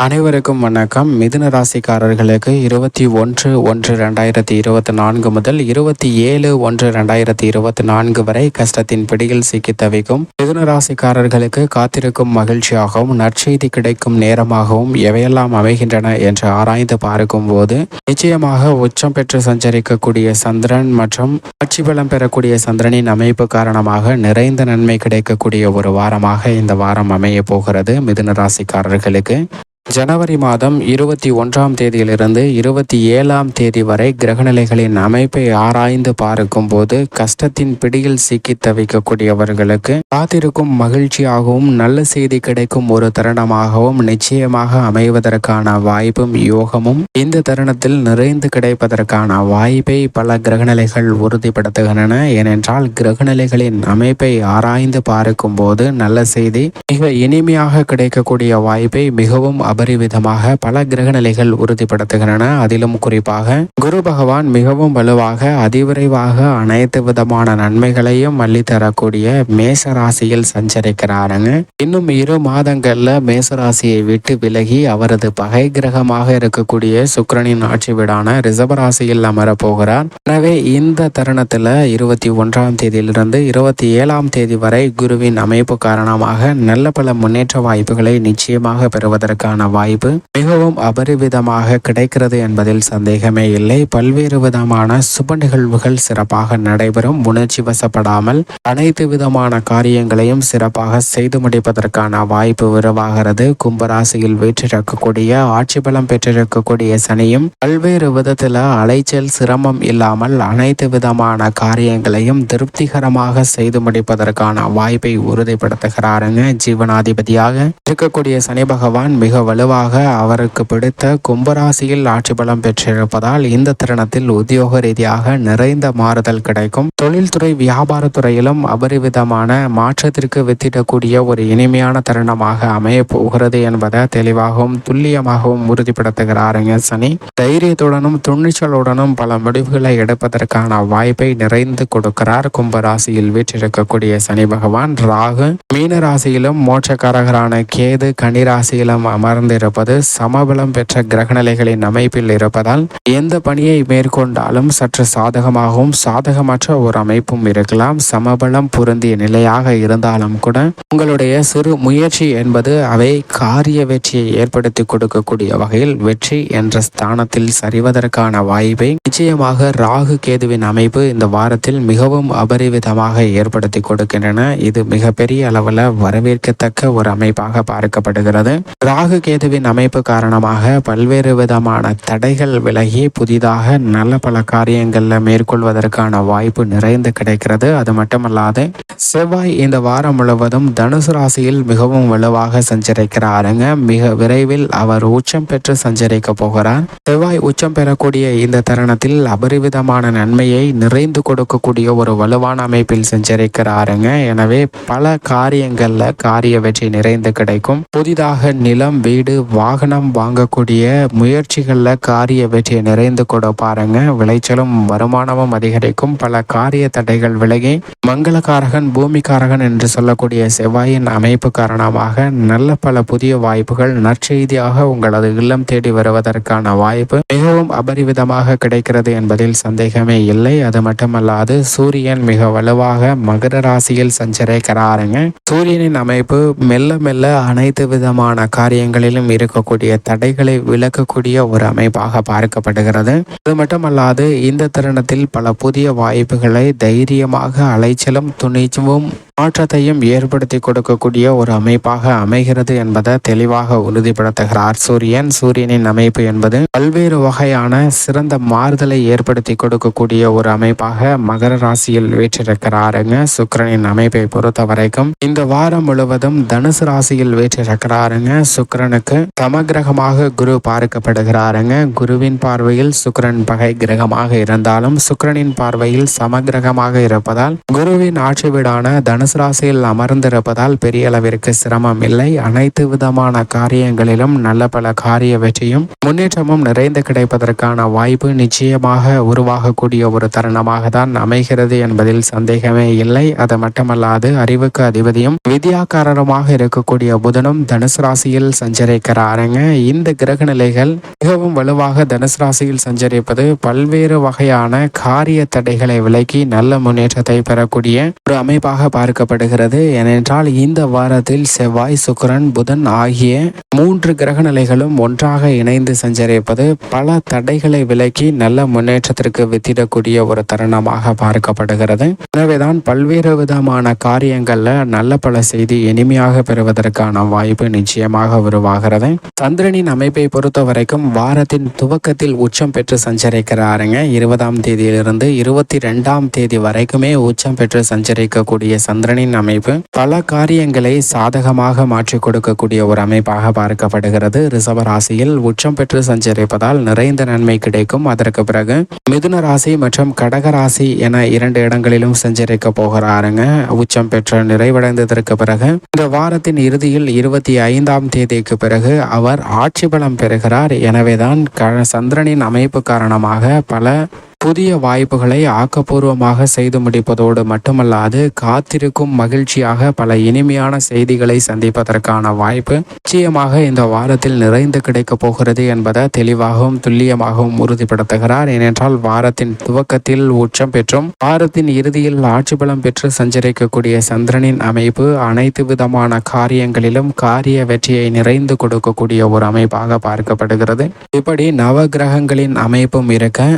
அனைவருக்கும் வணக்கம். மிதுன ராசிக்காரர்களுக்கு 21/1/2024 முதல் 27/1/2024 வரை கஷ்டத்தின் பிடியில் சிக்கி தவிக்கும் மிதுன ராசிக்காரர்களுக்கு காத்திருக்கும் மகிழ்ச்சியாகவும் நற்செய்தி கிடைக்கும் நேரமாகவும் எவையெல்லாம் அமைகின்றன என்று ஆராய்ந்து பார்க்கும் போது நிச்சயமாக உச்சம் பெற்று சஞ்சரிக்கக்கூடிய சந்திரன் மற்றும் ஆட்சி பலம் பெறக்கூடிய சந்திரனின் அமைப்பு காரணமாக நிறைந்த நன்மை கிடைக்கக்கூடிய ஒரு வாரமாக இந்த வாரம் அமைய போகிறது. மிதுன ராசிக்காரர்களுக்கு ஜனவரி மாதம் 21ஆம் தேதியிலிருந்து 27ஆம் தேதி வரை கிரகநிலைகளின் அமைப்பை ஆராய்ந்து பார்க்கும் போது கஷ்டத்தின் பிடியில் சிக்கி தவிக்கக்கூடியவர்களுக்கு காத்திருக்கும் மகிழ்ச்சியாகவும் நல்ல செய்தி கிடைக்கும் ஒரு தருணமாகவும் நிச்சயமாக அமைவதற்கான வாய்ப்பும் யோகமும் இந்த தருணத்தில் நிறைந்து கிடைப்பதற்கான வாய்ப்பை பல கிரகநிலைகள் உறுதிப்படுத்துகின்றன. ஏனென்றால் கிரகநிலைகளின் அமைப்பை ஆராய்ந்து பார்க்கும் போது நல்ல செய்தி மிக இனிமையாக கிடைக்கக்கூடிய வாய்ப்பை மிகவும் அபரிவிதமாக பல கிரகநிலைகள் உறுதிப்படுத்துகின்றன. அதிலும் குறிப்பாக குரு பகவான் மிகவும் வலுவாக அதிவிரைவாக அனைத்து விதமான நன்மைகளையும் அள்ளித்தரக்கூடிய மேசராசியில் சஞ்சரிக்கிறாருங்க. இன்னும் 2 மாதங்கள்ல மேசராசியை விட்டு விலகி அவரது பகை கிரகமாக இருக்கக்கூடிய சுக்கிரனின் ஆட்சி வீடான ரிஷபராசியில் அமரப்போகிறார். எனவே இந்த தருணத்துல 21ஆம் தேதியிலிருந்து 27ஆம் தேதி வரை குருவின் அமைப்பு காரணமாக நல்ல பல முன்னேற்ற வாய்ப்புகளை நிச்சயமாக பெறுவதற்கான வாய்ப்பு மிகவும் அபரிவிதமாக கிடைக்கிறது என்பதில் சந்தேகமே இல்லை. பல்வேறு விதமான சுப நிகழ்வுகள் சிறப்பாக நடைபெறும். உணர்ச்சி வசப்படாமல் அனைத்து விதமான காரியங்களையும் சிறப்பாக செய்து முடிப்பதற்கான வாய்ப்பு உருவாகிறது. கும்பராசியில் வீற்றிருக்கக்கூடிய ஆட்சி பலம் பெற்றிருக்கக்கூடிய சனியும் பல்வேறு விதத்தில் அலைச்சல் சிரமம் இல்லாமல் அனைத்து விதமான காரியங்களையும் திருப்திகரமாக செய்து முடிப்பதற்கான வாய்ப்பை உறுதிப்படுத்துகிறாருங்க. ஜீவனாதிபதியாக இருக்கக்கூடிய சனி பகவான் மிக வலுவாக அவருக்கு பிடித்த கும்பராசியில் ஆட்சி பலம் பெற்றிருப்பதால் இந்த தருணத்தில் உத்தியோக ரீதியாக நிறைந்த மாறுதல் கிடைக்கும். தொழில்துறை வியாபாரத்துறையிலும் அபரிவிதமான மாற்றத்திற்கு வித்திடக்கூடிய ஒரு இனிமையான தருணமாக அமைய போகிறது என்பதை தெளிவாகவும் துல்லியமாகவும் உறுதிப்படுத்துகிறாருங்க சனி. தைரியத்துடனும் துணிச்சலுடனும் பல முடிவுகளை எடுப்பதற்கான வாய்ப்பை நிறைந்து கொடுக்கிறார். கும்பராசியில் வீற்றிருக்கக்கூடிய சனி பகவான் ராகு மீன ராசியிலும் மோட்சக்காரகரான கேது கன்னிராசியிலும் அமர்ந்திருப்பது சமபலம் பெற்ற கிரகநிலைகளின் அமைப்பில் இருப்பதால் எந்த பணியை மேற்கொண்டாலும் சற்று சாதகமாகவும் சாதகமற்ற ஒரு அமைப்பும் இருக்கலாம். சமபலம் பொருந்திய நிலையாக இருந்தாலும் கூட உங்களுடைய சிறு முயற்சி என்பது அவை காரிய வெற்றியை ஏற்படுத்தி கொடுக்கக்கூடிய வகையில் வெற்றி என்ற ஸ்தானத்தில் சரிவதற்கான வாய்ப்பை நிச்சயமாக ராகு கேதுவின் அமைப்பு இந்த வாரத்தில் மிகவும் அபரிவிதமாக ஏற்படுத்தி கொடுக்கின்றன. இது மிகப்பெரிய அளவில் வரவேற்கத்தக்க ஒரு அமைப்பாக பார்க்கப்படுகிறது. ராகு கேதுவின் அமைப்பு காரணமாக பல்வேறு விதமான தடைகள் விலகி புதிதாக நல்ல பல காரியங்கள்ல மேற்கொள்வதற்கான வாய்ப்பு நிறைந்து கிடைக்கிறது. அது மட்டுமல்லாது செவ்வாய் இந்த வாரம் முழுவதும் தனுசு ராசியில் மிகவும் வலுவாக சஞ்சரிக்கிறாருங்க. மிக விரைவில் அவர் உச்சம் பெற்று சஞ்சரிக்க போகிறார். செவ்வாய் உச்சம் பெறக்கூடிய இந்த தருணத்தில் அபரிவிதமான நன்மையை நிறைந்து கொடுக்கக்கூடிய ஒரு வலுவான அமைப்பில் சஞ்சரிக்கிறாருங்க. எனவே பல காரியங்கள்ல காரிய வெற்றி நிறைந்து கிடைக்கும். புதிதாக நிலம் வீடு வாகனம் வாங்கக்கூடிய முயற்சிகள்ல காரிய வெற்றியை நிறைந்து கொடுப்பாருங்க. விளைச்சலும் வருமானமும் அதிகரிக்கும். பல காரிய தடைகள் விலகி மங்களகாரகன் பூமிகாரகன் என்று சொல்லக்கூடிய செவ்வாயின் அமைப்பு காரணமாக நல்ல பல புதிய வாய்ப்புகள் நற்செய்தியாக உங்களது இல்லம் தேடி வருவதற்கான வாய்ப்பு மிகவும் அபரிவிதமாக கிடைக்கிறது என்பதில் சந்தேகமே இல்லை. அது மட்டுமல்லாது சூரியன் மிக வலுவாக மகர ராசியில் சஞ்சரிக்கிறாருங்க. சூரியனின் அமைப்பு மெல்ல மெல்ல அனைத்து விதமான காரியங்களிலும் இருக்கக்கூடிய தடைகளை விலக்கக்கூடிய ஒரு அமைப்பாக பார்க்கப்படுகிறது. அது மட்டுமல்லாது இந்த தருணத்தில் பல புதிய வாய்ப்புகளை தைரியமாக அலைச்சலும் துணிச்சலும் மாற்றத்தையும் ஏற்படுத்தி கொடுக்கக்கூடிய ஒரு அமைப்பாக அமைகிறது என்பதை தெளிவாக உறுதிப்படுத்துகிறார் சூரியன். சூரியனின் அமைப்பு என்பது பல்வேறு வகையான சிறந்த மாறுதலை ஏற்படுத்தி கொடுக்கக்கூடிய ஒரு அமைப்பாக மகர ராசியில் வீற்றிருக்கிறாருங்க. சுக்கிரனின் அமைப்பை பொறுத்த வரைக்கும் இந்த வாரம் முழுவதும் தனுசு ராசியில் வீற்றிருக்கிறாருங்க. சுக்கிரனுக்கு சமகிரகமாக குரு பார்க்கப்படுகிறாருங்க. குருவின் பார்வையில் சுக்கிரன் பகை கிரகமாக இருந்தாலும் சுக்கிரனின் பார்வையில் சமகிரகமாக இருப்பதால் குருவின் ஆட்சி வீடான தனுசு தனுசு ராசியில் அமர்ந்திருப்பதால் பெரிய அளவிற்கு சிரமம் இல்லை. அனைத்து விதமான காரியங்களிலும் நல்ல பல காரிய வெற்றியும் முன்னேற்றமும் நிறைந்து கிடைப்பதற்கான வாய்ப்பு நிச்சயமாக உருவாகக்கூடிய ஒரு தருணமாக தான் அமைகிறது என்பதில் சந்தேகமே இல்லை. அது மட்டுமல்லாது அறிவுக்கு அதிபதியும் வித்யாக்காரருமாக இருக்கக்கூடிய புதனும் தனுசு ராசியில் சஞ்சரிக்கிறாருங்க. இந்த கிரக நிலைகள் மிகவும் வலுவாக தனுசு ராசியில் சஞ்சரிப்பது பல்வேறு வகையான காரிய தடைகளை விலக்கி நல்ல முன்னேற்றத்தை பெறக்கூடிய ஒரு அமைப்பாக பார்க்கப்படுகிறது. ஏனென்றால் இந்த வாரத்தில் செவ்வாய், சுக்கிரன், புதன் ஆகிய 3 கிரக நிலைகளும் ஒன்றாக இணைந்து சஞ்சரிப்பது பல தடைகளை விலக்கி நல்ல முன்னேற்றத்திற்கு வித்திடக்கூடிய ஒரு தருணமாக பார்க்கப்படுகிறது. எனவேதான் பல்வேறு விதமான காரியங்கள்ல நல்ல பல செய்தி இனிமையாக பெறுவதற்கான வாய்ப்பு நிச்சயமாக உருவாகிறது. சந்திரனின் அமைப்பை பொறுத்த வரைக்கும் வாரத்தின் துவக்கத்தில் உச்சம் பெற்று சஞ்சரிக்கிறாருங்க. 20ஆம் தேதியிலிருந்து 22ஆம் தேதி வரைக்குமே உச்சம் பெற்று சஞ்சரிக்கக்கூடிய சந்திரனின் அமைப்பு பல காரியங்களை சாதகமாக மாற்றிக் கொடுக்கக்கூடிய ஒரு அமைப்பாக பார்க்கப்படுகிறது. ரிஷப ராசியில் உச்சம் பெற்று சஞ்சரிப்பதால் நிறைந்த நன்மை கிடைக்கும். அதற்கு பிறகு மிதுன ராசி மற்றும் கடக ராசி என 2 இடங்களிலும் சஞ்சரிக்க போகிறாருங்க. உச்சம் பெற்று நிறைவடைந்ததற்கு பிறகு இந்த வாரத்தின் இறுதியில் 25ஆம் தேதிக்கு பிறகு அவர் ஆட்சி பலம் பெறுகிறார். எனவேதான் சந்திரனின் அமைப்பு காரணமாக பல புதிய வாய்ப்புகளை ஆக்கப்பூர்வமாக செய்து முடிப்பதோடு மட்டுமல்லாது காத்திருக்கும் மகிழ்ச்சியாக பல இனிமையான செய்திகளை சந்திப்பதற்கான வாய்ப்பு நிச்சயமாக இந்த வாரத்தில் நிறைந்து கிடைக்கப் போகிறது என்பதை தெளிவாகவும் துல்லியமாகவும் உறுதிப்படுத்துகிறார். ஏனென்றால் வாரத்தின் துவக்கத்தில் உச்சம் பெற்றும் வாரத்தின் இறுதியில் ஆட்சி பலம் பெற்று சஞ்சரிக்கக்கூடிய சந்திரனின் அமைப்பு அனைத்து விதமான காரியங்களிலும் காரிய வெற்றியை நிறைந்து கொடுக்கக்கூடிய ஒரு அமைப்பாக பார்க்கப்படுகிறது. இப்படி நவ கிரகங்களின் அமைப்பும் இருக்க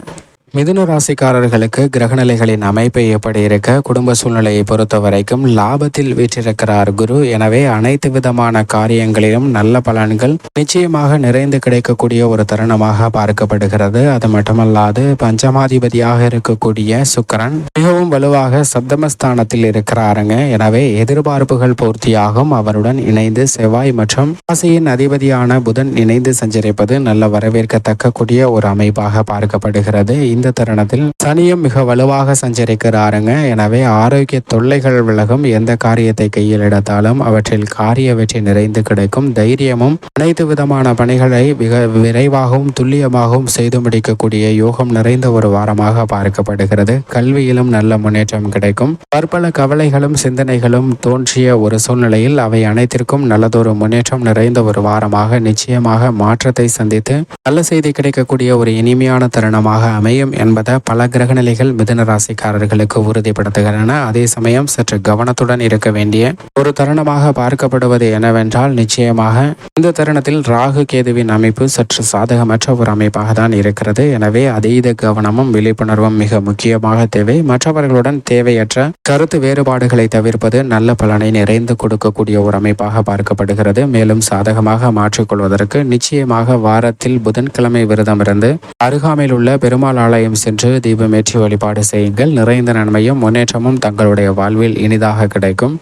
மிதுன ராசிக்காரர்களுக்கு கிரகநிலைகளின் அமைப்பு எப்படி இருக்க, குடும்ப சூழ்நிலையை பொறுத்த வரைக்கும் லாபத்தில் வீற்றிருக்கிறார் குரு. எனவே அனைத்து விதமான காரியங்களிலும் நல்ல பலன்கள் நிச்சயமாக நிறைந்து கிடைக்கக்கூடிய ஒரு தருணமாக பார்க்கப்படுகிறது. அது மட்டுமல்லாது பஞ்சமாதிபதியாக இருக்கக்கூடிய சுக்கிரன் மிகவும் வலுவாக சப்தமஸ்தானத்தில் இருக்கிறாருங்க. எனவே எதிர்பார்ப்புகள் பூர்த்தியாகும். அவருடன் இணைந்து செவ்வாய் மற்றும் ராசியின் அதிபதியான புதன் இணைந்து சஞ்சரிப்பது நல்ல வரவேற்கத்தக்க கூடிய ஒரு அமைப்பாக பார்க்கப்படுகிறது. இந்த தருணத்தில் சனியும் மிக வலுவாக சஞ்சரிக்கிறாருங்க. எனவே ஆரோக்கிய தொல்லைகள் விலகும். எந்த காரியத்தை கையில் எடுத்தாலும் அவற்றில் காரிய வெற்றி நிறைந்து கிடைக்கும். தைரியமும் அனைத்து விதமான பணிகளை மிக விரைவாகவும் துல்லியமாகவும் செய்து முடிக்கக்கூடிய யோகம் நிறைந்த ஒரு வாரமாக பார்க்கப்படுகிறது. கல்வியிலும் நல்ல முன்னேற்றம் கிடைக்கும். பற்பல கவலைகளும் சிந்தனைகளும் தோன்றிய ஒரு சூழ்நிலையில் அவை அனைத்திற்கும் நல்லதொரு முன்னேற்றம் நிறைந்த ஒரு வாரமாக நிச்சயமாக மாற்றத்தை சந்தித்து நல்ல செய்தி கிடைக்கக்கூடிய ஒரு இனிமையான தருணமாக அமையும் என்பதை பல கிரகநிலைகள் மிதுன ராசிக்காரர்களுக்கு உறுதிப்படுத்துகின்றன. அதே சமயம் சற்று கவனத்துடன் இருக்க வேண்டிய ஒரு தருணமாக பார்க்கப்படுவது என்னவென்றால் நிச்சயமாக இந்த தருணத்தில் ராகு கேதுவின் அமைப்பு சற்று சாதகமற்ற ஒரு அமைப்பாக தான் இருக்கிறது. எனவே அதீத கவனமும் விழிப்புணர்வும் மிக முக்கியமாக தேவை. மற்றவர்களுடன் தேவையற்ற கருத்து வேறுபாடுகளை தவிர்ப்பது நல்ல பலனை நிறைந்து கொடுக்கக்கூடிய ஒரு அமைப்பாக பார்க்கப்படுகிறது. மேலும் சாதகமாக மாற்றிக்கொள்வதற்கு நிச்சயமாக வாரத்தில் புதன்கிழமை விரதம் இருந்து அருகாமையில் உள்ள பெருமாள் ஆலயம் சென்று தீபமேற்றி வழிபாடு செய்யுங்கள். நிறைந்த நன்மையும் முன்னேற்றமும் தங்களுடைய வாழ்வில் இனிதாக கிடைக்கும்.